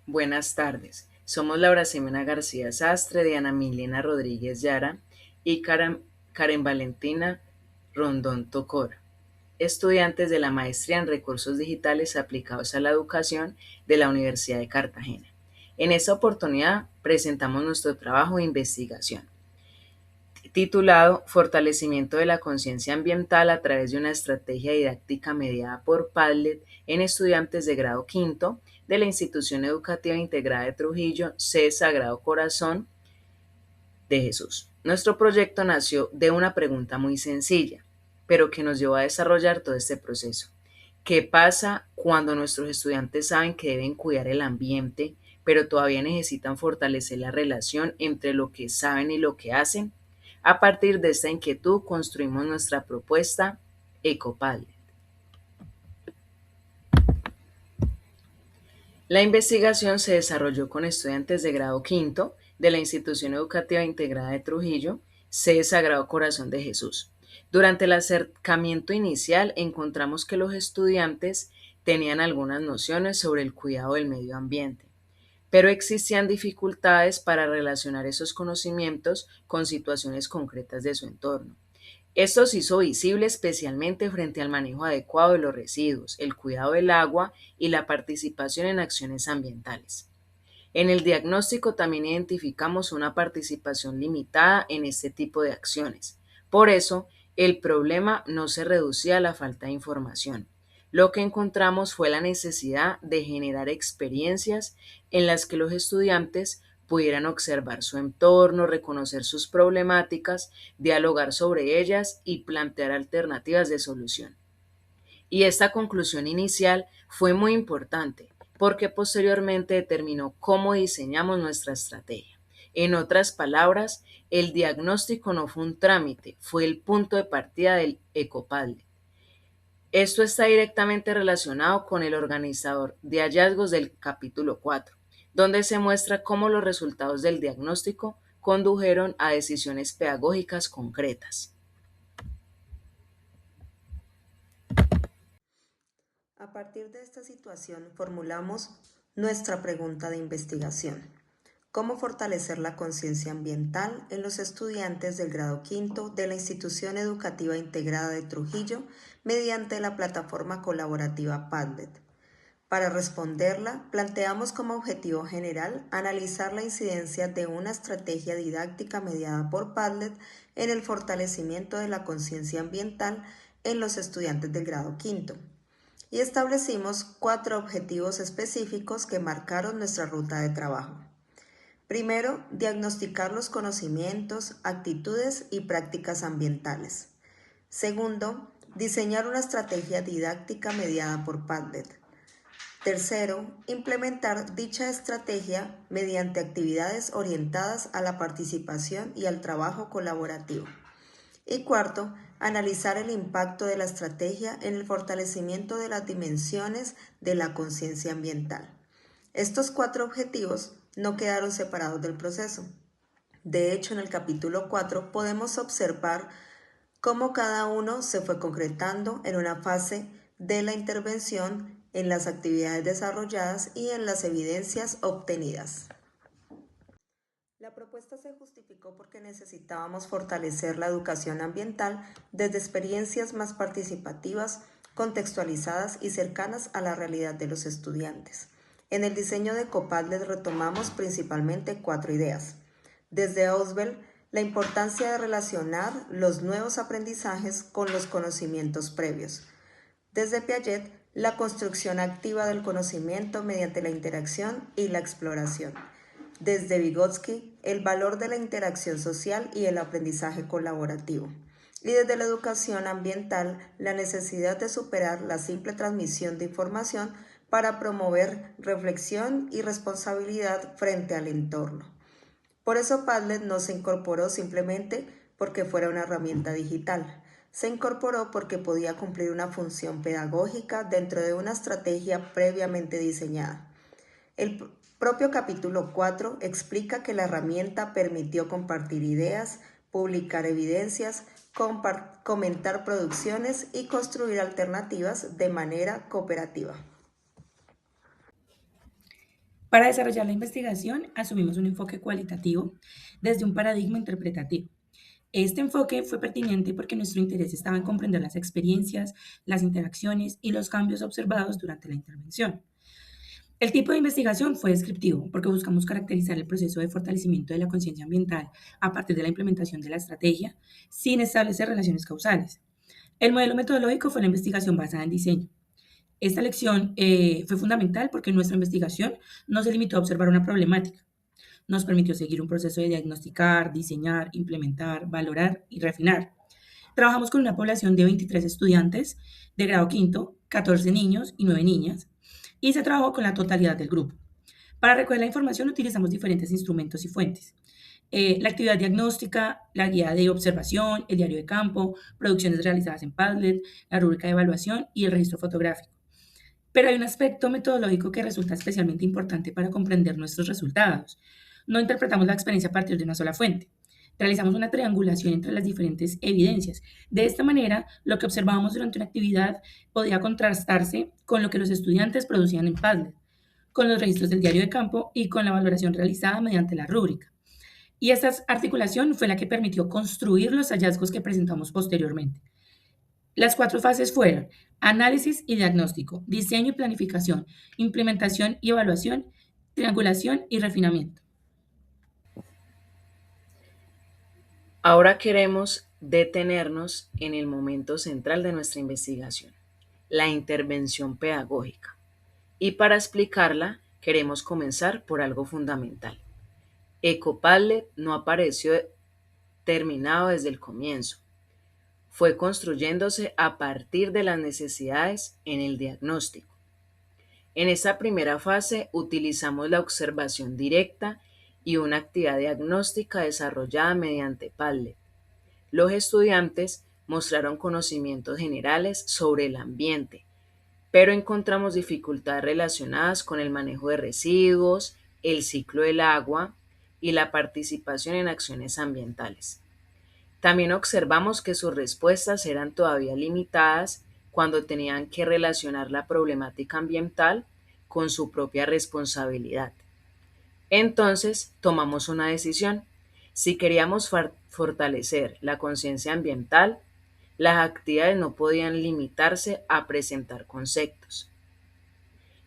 Buenas tardes. Somos Laura Ximena García Sastre, Diana Milena Rodríguez Yara y Karen Valentina Rondón Tocora, estudiantes de la Maestría en Recursos Digitales aplicados a la Educación de la Universidad de Cartagena. En esta oportunidad presentamos nuestro trabajo de investigación, titulado Fortalecimiento de la conciencia ambiental a través de una estrategia didáctica mediada por Padlet en estudiantes de grado quinto de la Institución Educativa Integrada de Trujillo, C. Sagrado Corazón de Jesús. Nuestro proyecto nació de una pregunta muy sencilla, pero que nos llevó a desarrollar todo este proceso. ¿Qué pasa cuando nuestros estudiantes saben que deben cuidar el ambiente, pero todavía necesitan fortalecer la relación entre lo que saben y lo que hacen? A partir de esta inquietud construimos nuestra propuesta EcoPadlet. La investigación se desarrolló con estudiantes de grado quinto de la Institución Educativa Integrada de Trujillo, sede Sagrado Corazón de Jesús. Durante el acercamiento inicial encontramos que los estudiantes tenían algunas nociones sobre el cuidado del medio ambiente, pero existían dificultades para relacionar esos conocimientos con situaciones concretas de su entorno. Esto se hizo visible especialmente frente al manejo adecuado de los residuos, el cuidado del agua y la participación en acciones ambientales. En el diagnóstico también identificamos una participación limitada en este tipo de acciones. Por eso, el problema no se reducía a la falta de información. Lo que encontramos fue la necesidad de generar experiencias en las que los estudiantes pudieran observar su entorno, reconocer sus problemáticas, dialogar sobre ellas y plantear alternativas de solución. Y esta conclusión inicial fue muy importante porque posteriormente determinó cómo diseñamos nuestra estrategia. En otras palabras, el diagnóstico no fue un trámite, fue el punto de partida del EcoPadlet. Esto está directamente relacionado con el organizador de hallazgos del capítulo 4, donde se muestra cómo los resultados del diagnóstico condujeron a decisiones pedagógicas concretas. A partir de esta situación formulamos nuestra pregunta de investigación. ¿Cómo fortalecer la conciencia ambiental en los estudiantes del grado quinto de la Institución Educativa Integrada de Trujillo mediante la plataforma colaborativa Padlet? Para responderla, planteamos como objetivo general analizar la incidencia de una estrategia didáctica mediada por Padlet en el fortalecimiento de la conciencia ambiental en los estudiantes del grado quinto. Y establecimos 4 objetivos específicos que marcaron nuestra ruta de trabajo. Primero, diagnosticar los conocimientos, actitudes y prácticas ambientales. Segundo, diseñar una estrategia didáctica mediada por Padlet. Tercero, implementar dicha estrategia mediante actividades orientadas a la participación y al trabajo colaborativo. Y cuarto, analizar el impacto de la estrategia en el fortalecimiento de las dimensiones de la conciencia ambiental. Estos 4 objetivos no quedaron separados del proceso. De hecho, en el capítulo 4 podemos observar cómo cada uno se fue concretando en una fase de la intervención, en las actividades desarrolladas y en las evidencias obtenidas. La propuesta se justificó porque necesitábamos fortalecer la educación ambiental desde experiencias más participativas, contextualizadas y cercanas a la realidad de los estudiantes. En el diseño de EcoPadlet retomamos principalmente 4 ideas. Desde Ausubel, la importancia de relacionar los nuevos aprendizajes con los conocimientos previos. Desde Piaget, la construcción activa del conocimiento mediante la interacción y la exploración. Desde Vygotsky, el valor de la interacción social y el aprendizaje colaborativo. Y desde la educación ambiental, la necesidad de superar la simple transmisión de información para promover reflexión y responsabilidad frente al entorno. Por eso Padlet no se incorporó simplemente porque fuera una herramienta digital. Se incorporó porque podía cumplir una función pedagógica dentro de una estrategia previamente diseñada. El propio capítulo 4 explica que la herramienta permitió compartir ideas, publicar evidencias, comentar producciones y construir alternativas de manera cooperativa. Para desarrollar la investigación, asumimos un enfoque cualitativo desde un paradigma interpretativo. Este enfoque fue pertinente porque nuestro interés estaba en comprender las experiencias, las interacciones y los cambios observados durante la intervención. El tipo de investigación fue descriptivo porque buscamos caracterizar el proceso de fortalecimiento de la conciencia ambiental a partir de la implementación de la estrategia sin establecer relaciones causales. El modelo metodológico fue la investigación basada en diseño. Esta lección fue fundamental porque nuestra investigación no se limitó a observar una problemática, nos permitió seguir un proceso de diagnosticar, diseñar, implementar, valorar y refinar. Trabajamos con una población de 23 estudiantes de grado quinto, 14 niños y 9 niñas, y se trabajó con la totalidad del grupo. Para recoger la información utilizamos diferentes instrumentos y fuentes. La actividad diagnóstica, la guía de observación, el diario de campo, producciones realizadas en Padlet, la rúbrica de evaluación y el registro fotográfico. Pero hay un aspecto metodológico que resulta especialmente importante para comprender nuestros resultados. No interpretamos la experiencia a partir de una sola fuente. Realizamos una triangulación entre las diferentes evidencias. De esta manera, lo que observábamos durante una actividad podía contrastarse con lo que los estudiantes producían en Padlet, con los registros del diario de campo y con la valoración realizada mediante la rúbrica. Y esta articulación fue la que permitió construir los hallazgos que presentamos posteriormente. Las cuatro fases fueron análisis y diagnóstico, diseño y planificación, implementación y evaluación, triangulación y refinamiento. Ahora queremos detenernos en el momento central de nuestra investigación, la intervención pedagógica. Y para explicarla, queremos comenzar por algo fundamental. Ecopadlet no apareció terminado desde el comienzo. Fue construyéndose a partir de las necesidades en el diagnóstico. En esta primera fase utilizamos la observación directa y una actividad diagnóstica desarrollada mediante Padlet. Los estudiantes mostraron conocimientos generales sobre el ambiente, pero encontramos dificultades relacionadas con el manejo de residuos, el ciclo del agua y la participación en acciones ambientales. También observamos que sus respuestas eran todavía limitadas cuando tenían que relacionar la problemática ambiental con su propia responsabilidad. Entonces tomamos una decisión. Si queríamos fortalecer la conciencia ambiental, las actividades no podían limitarse a presentar conceptos.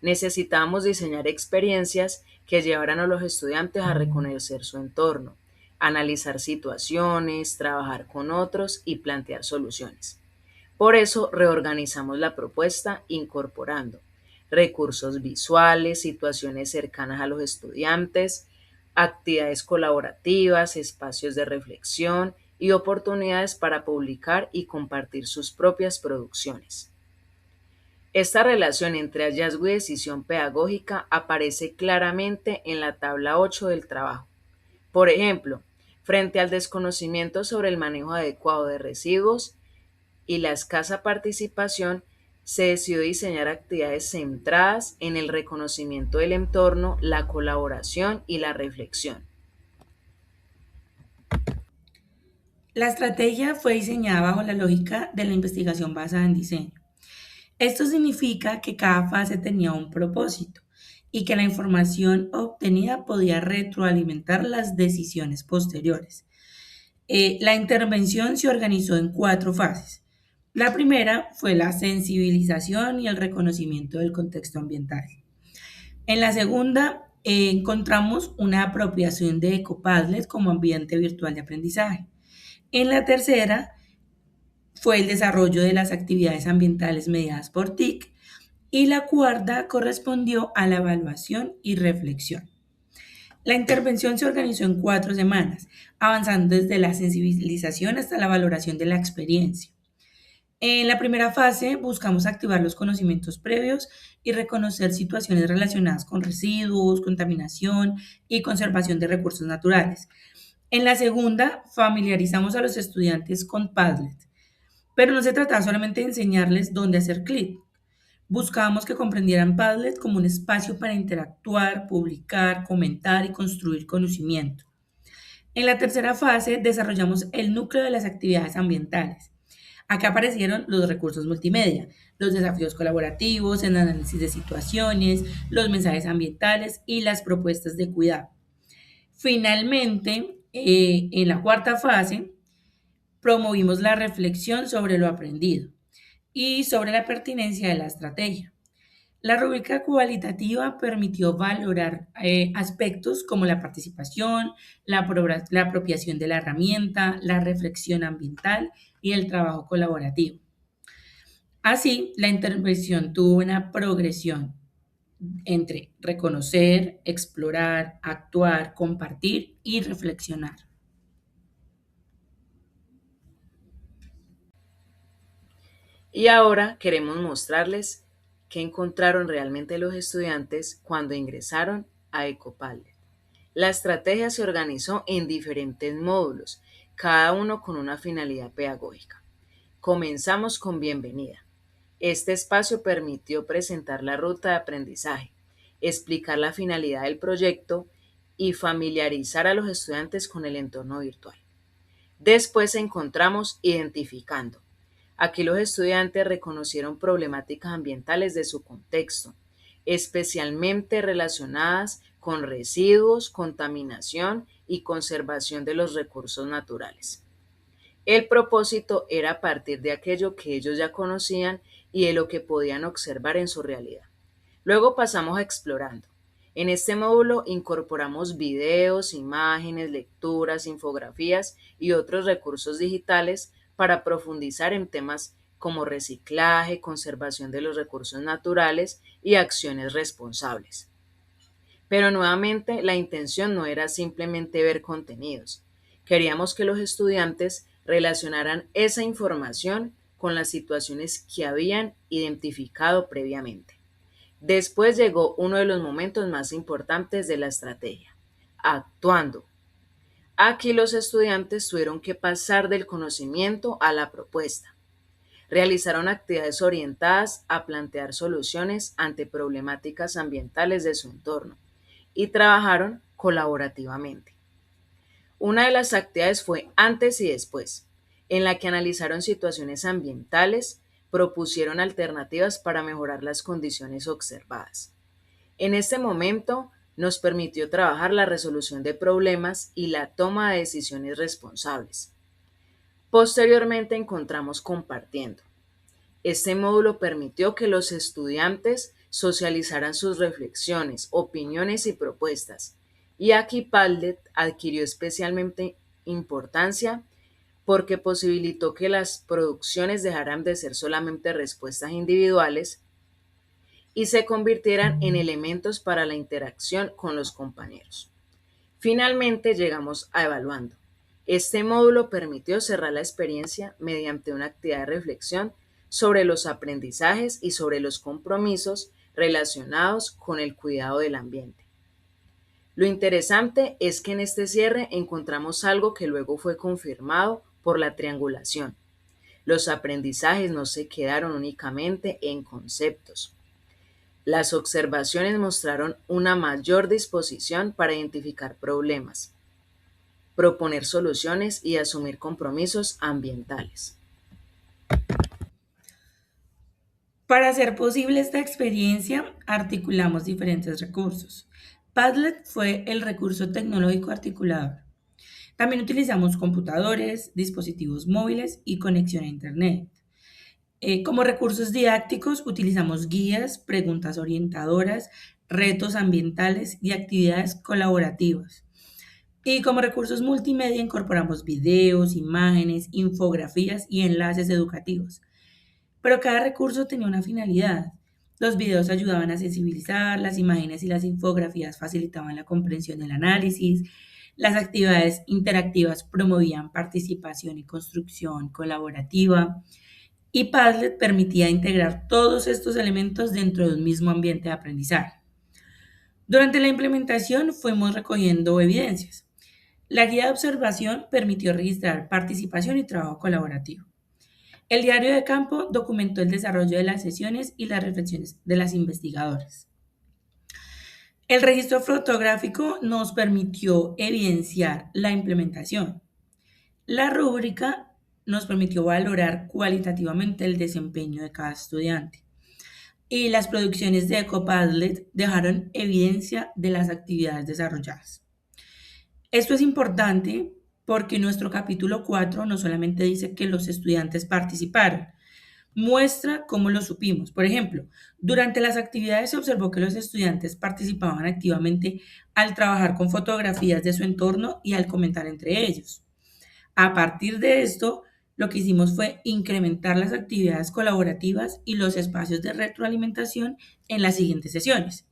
Necesitábamos diseñar experiencias que llevaran a los estudiantes a reconocer su entorno, analizar situaciones, trabajar con otros y plantear soluciones. Por eso reorganizamos la propuesta incorporando recursos visuales, situaciones cercanas a los estudiantes, actividades colaborativas, espacios de reflexión y oportunidades para publicar y compartir sus propias producciones. Esta relación entre hallazgo y decisión pedagógica aparece claramente en la tabla 8 del trabajo. Por ejemplo, frente al desconocimiento sobre el manejo adecuado de residuos y la escasa participación, se decidió diseñar actividades centradas en el reconocimiento del entorno, la colaboración y la reflexión. La estrategia fue diseñada bajo la lógica de la investigación basada en diseño. Esto significa que cada fase tenía un propósito y que la información obtenida podía retroalimentar las decisiones posteriores. La intervención se organizó en cuatro fases. La primera fue la sensibilización y el reconocimiento del contexto ambiental. En la segunda, encontramos una apropiación de EcoPadlet como ambiente virtual de aprendizaje. En la tercera, fue el desarrollo de las actividades ambientales mediadas por TIC. Y la cuarta correspondió a la evaluación y reflexión. La intervención se organizó en 4 semanas, avanzando desde la sensibilización hasta la valoración de la experiencia. En la primera fase buscamos activar los conocimientos previos y reconocer situaciones relacionadas con residuos, contaminación y conservación de recursos naturales. En la segunda, familiarizamos a los estudiantes con Padlet, pero no se trataba solamente de enseñarles dónde hacer clic. Buscábamos que comprendieran Padlet como un espacio para interactuar, publicar, comentar y construir conocimiento. En la tercera fase desarrollamos el núcleo de las actividades ambientales. Acá aparecieron los recursos multimedia, los desafíos colaborativos, el análisis de situaciones, los mensajes ambientales y las propuestas de cuidado. Finalmente, en la cuarta fase, promovimos la reflexión sobre lo aprendido y sobre la pertinencia de la estrategia. La rúbrica cualitativa permitió valorar aspectos como la participación, la apropiación de la herramienta, la reflexión ambiental y el trabajo colaborativo. Así, la intervención tuvo una progresión entre reconocer, explorar, actuar, compartir y reflexionar. Y ahora queremos mostrarles qué encontraron realmente los estudiantes cuando ingresaron a Ecopal. La estrategia se organizó en diferentes módulos, cada uno con una finalidad pedagógica. Comenzamos con bienvenida. Este espacio permitió presentar la ruta de aprendizaje, explicar la finalidad del proyecto y familiarizar a los estudiantes con el entorno virtual. Después encontramos identificando. Aquí los estudiantes reconocieron problemáticas ambientales de su contexto, especialmente relacionadas con residuos, contaminación y conservación de los recursos naturales. El propósito era a partir de aquello que ellos ya conocían y de lo que podían observar en su realidad. Luego pasamos a explorando. En este módulo incorporamos videos, imágenes, lecturas, infografías y otros recursos digitales para profundizar en temas como reciclaje, conservación de los recursos naturales y acciones responsables. Pero nuevamente la intención no era simplemente ver contenidos. Queríamos que los estudiantes relacionaran esa información con las situaciones que habían identificado previamente. Después llegó uno de los momentos más importantes de la estrategia, actuando. Aquí los estudiantes tuvieron que pasar del conocimiento a la propuesta. Realizaron actividades orientadas a plantear soluciones ante problemáticas ambientales de su entorno y trabajaron colaborativamente. Una de las actividades fue antes y después, en la que analizaron situaciones ambientales, propusieron alternativas para mejorar las condiciones observadas. En este momento nos permitió trabajar la resolución de problemas y la toma de decisiones responsables. Posteriormente encontramos compartiendo. Este módulo permitió que los estudiantes socializaran sus reflexiones, opiniones y propuestas. Y aquí Padlet adquirió especialmente importancia porque posibilitó que las producciones dejaran de ser solamente respuestas individuales y se convirtieran en elementos para la interacción con los compañeros. Finalmente llegamos a evaluando. Este módulo permitió cerrar la experiencia mediante una actividad de reflexión sobre los aprendizajes y sobre los compromisos relacionados con el cuidado del ambiente. Lo interesante es que en este cierre encontramos algo que luego fue confirmado por la triangulación. Los aprendizajes no se quedaron únicamente en conceptos. Las observaciones mostraron una mayor disposición para identificar problemas, proponer soluciones y asumir compromisos ambientales. Para hacer posible esta experiencia, articulamos diferentes recursos. Padlet fue el recurso tecnológico articulador. También utilizamos computadores, dispositivos móviles y conexión a Internet. Como recursos didácticos utilizamos guías, preguntas orientadoras, retos ambientales y actividades colaborativas. Y como recursos multimedia incorporamos videos, imágenes, infografías y enlaces educativos. Pero cada recurso tenía una finalidad. Los videos ayudaban a sensibilizar, las imágenes y las infografías facilitaban la comprensión del análisis, las actividades interactivas promovían participación y construcción colaborativa, y Padlet permitía integrar todos estos elementos dentro de un mismo ambiente de aprendizaje. Durante la implementación fuimos recogiendo evidencias. La guía de observación permitió registrar participación y trabajo colaborativo. El diario de campo documentó el desarrollo de las sesiones y las reflexiones de las investigadoras. El registro fotográfico nos permitió evidenciar la implementación. La rúbrica nos permitió valorar cualitativamente el desempeño de cada estudiante. Y las producciones de Ecopadlet dejaron evidencia de las actividades desarrolladas. Esto es importante porque nuestro capítulo 4 no solamente dice que los estudiantes participaron, muestra cómo lo supimos. Por ejemplo, durante las actividades se observó que los estudiantes participaban activamente al trabajar con fotografías de su entorno y al comentar entre ellos. A partir de esto, lo que hicimos fue incrementar las actividades colaborativas y los espacios de retroalimentación en las siguientes sesiones.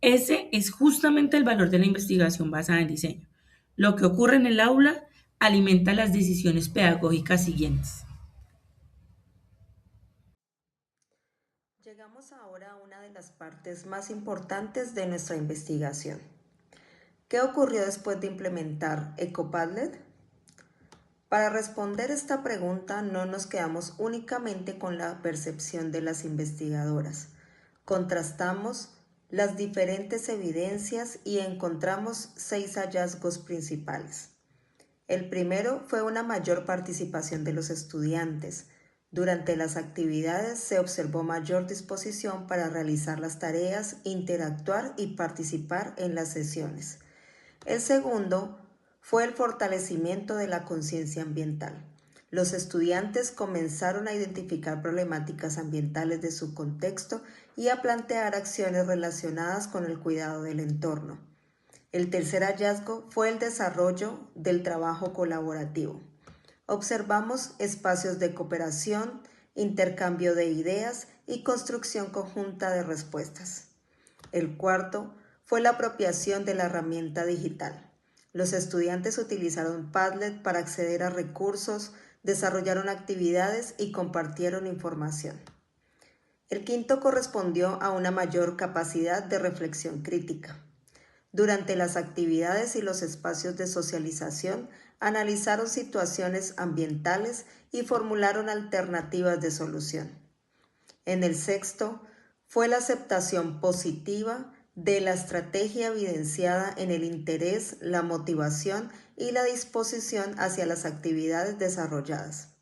Ese es justamente el valor de la investigación basada en diseño. Lo que ocurre en el aula alimenta las decisiones pedagógicas siguientes. Llegamos ahora a una de las partes más importantes de nuestra investigación. ¿Qué ocurrió después de implementar Ecopadlet? Para responder esta pregunta no nos quedamos únicamente con la percepción de las investigadoras. Contrastamos las diferentes evidencias y encontramos 6 hallazgos principales. El primero fue una mayor participación de los estudiantes. Durante las actividades se observó mayor disposición para realizar las tareas, interactuar y participar en las sesiones. El segundo fue el fortalecimiento de la conciencia ambiental. Los estudiantes comenzaron a identificar problemáticas ambientales de su contexto y a plantear acciones relacionadas con el cuidado del entorno. El tercer hallazgo fue el desarrollo del trabajo colaborativo. Observamos espacios de cooperación, intercambio de ideas y construcción conjunta de respuestas. El cuarto fue la apropiación de la herramienta digital. Los estudiantes utilizaron Padlet para acceder a recursos, desarrollaron actividades y compartieron información. El quinto correspondió a una mayor capacidad de reflexión crítica. Durante las actividades y los espacios de socialización, analizaron situaciones ambientales y formularon alternativas de solución. En el sexto, fue la aceptación positiva de la estrategia evidenciada en el interés, la motivación y la disposición hacia las actividades desarrolladas.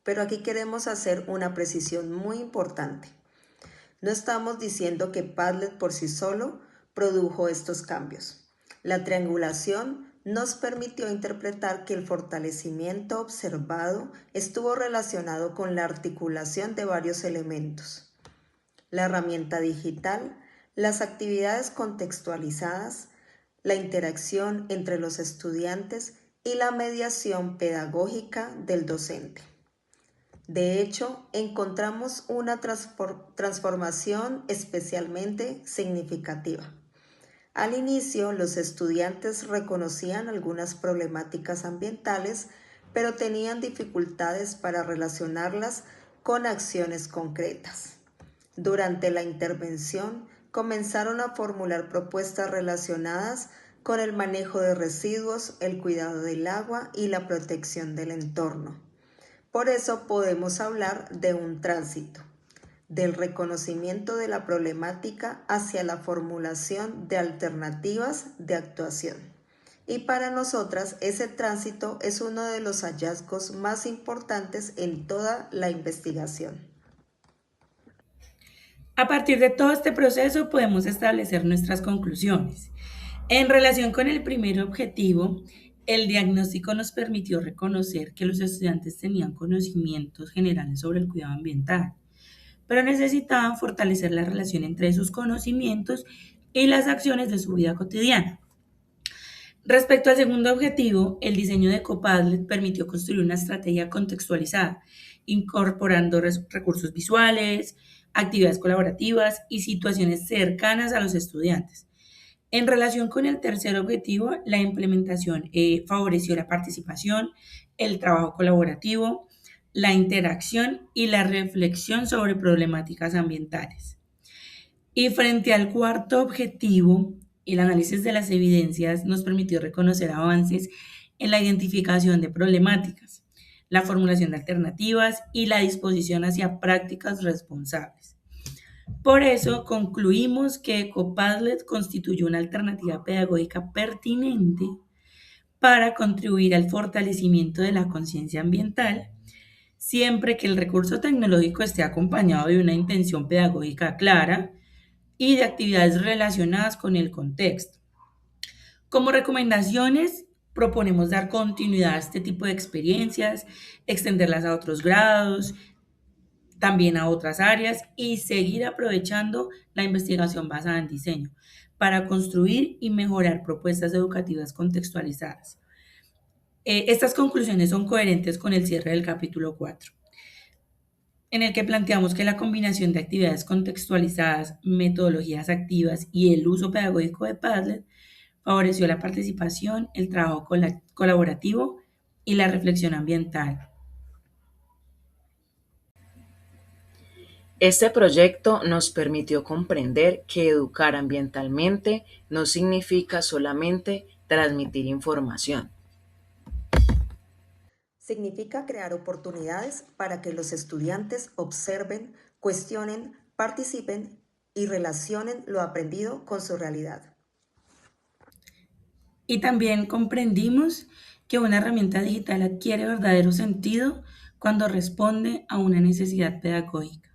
Pero aquí queremos hacer una precisión muy importante. No estamos diciendo que Padlet por sí solo produjo estos cambios. La triangulación nos permitió interpretar que el fortalecimiento observado estuvo relacionado con la articulación de varios elementos. La herramienta digital, las actividades contextualizadas, la interacción entre los estudiantes y la mediación pedagógica del docente. De hecho, encontramos una transformación especialmente significativa. Al inicio, los estudiantes reconocían algunas problemáticas ambientales, pero tenían dificultades para relacionarlas con acciones concretas. Durante la intervención, comenzaron a formular propuestas relacionadas con el manejo de residuos, el cuidado del agua y la protección del entorno. Por eso podemos hablar de un tránsito, del reconocimiento de la problemática hacia la formulación de alternativas de actuación. Y para nosotras ese tránsito es uno de los hallazgos más importantes en toda la investigación. A partir de todo este proceso podemos establecer nuestras conclusiones. En relación con el primer objetivo, el diagnóstico nos permitió reconocer que los estudiantes tenían conocimientos generales sobre el cuidado ambiental, pero necesitaban fortalecer la relación entre esos conocimientos y las acciones de su vida cotidiana. Respecto al segundo objetivo, el diseño de Ecopadlet permitió construir una estrategia contextualizada, incorporando recursos visuales, actividades colaborativas y situaciones cercanas a los estudiantes. En relación con el tercer objetivo, la implementación favoreció la participación, el trabajo colaborativo, la interacción y la reflexión sobre problemáticas ambientales. Y frente al cuarto objetivo, el análisis de las evidencias nos permitió reconocer avances en la identificación de problemáticas, la formulación de alternativas y la disposición hacia prácticas responsables. Por eso concluimos que Ecopadlet constituyó una alternativa pedagógica pertinente para contribuir al fortalecimiento de la conciencia ambiental, siempre que el recurso tecnológico esté acompañado de una intención pedagógica clara y de actividades relacionadas con el contexto. Como recomendaciones, proponemos dar continuidad a este tipo de experiencias, extenderlas a otros grados, también a otras áreas y seguir aprovechando la investigación basada en diseño para construir y mejorar propuestas educativas contextualizadas. Estas conclusiones son coherentes con el cierre del capítulo 4, en el que planteamos que la combinación de actividades contextualizadas, metodologías activas y el uso pedagógico de Padlet favoreció la participación, el trabajo colaborativo y la reflexión ambiental. Este proyecto nos permitió comprender que educar ambientalmente no significa solamente transmitir información. Significa crear oportunidades para que los estudiantes observen, cuestionen, participen y relacionen lo aprendido con su realidad. Y también comprendimos que una herramienta digital adquiere verdadero sentido cuando responde a una necesidad pedagógica.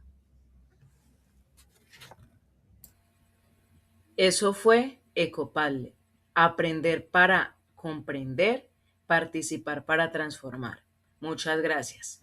Eso fue Ecopadlet, aprender para comprender, participar para transformar. Muchas gracias.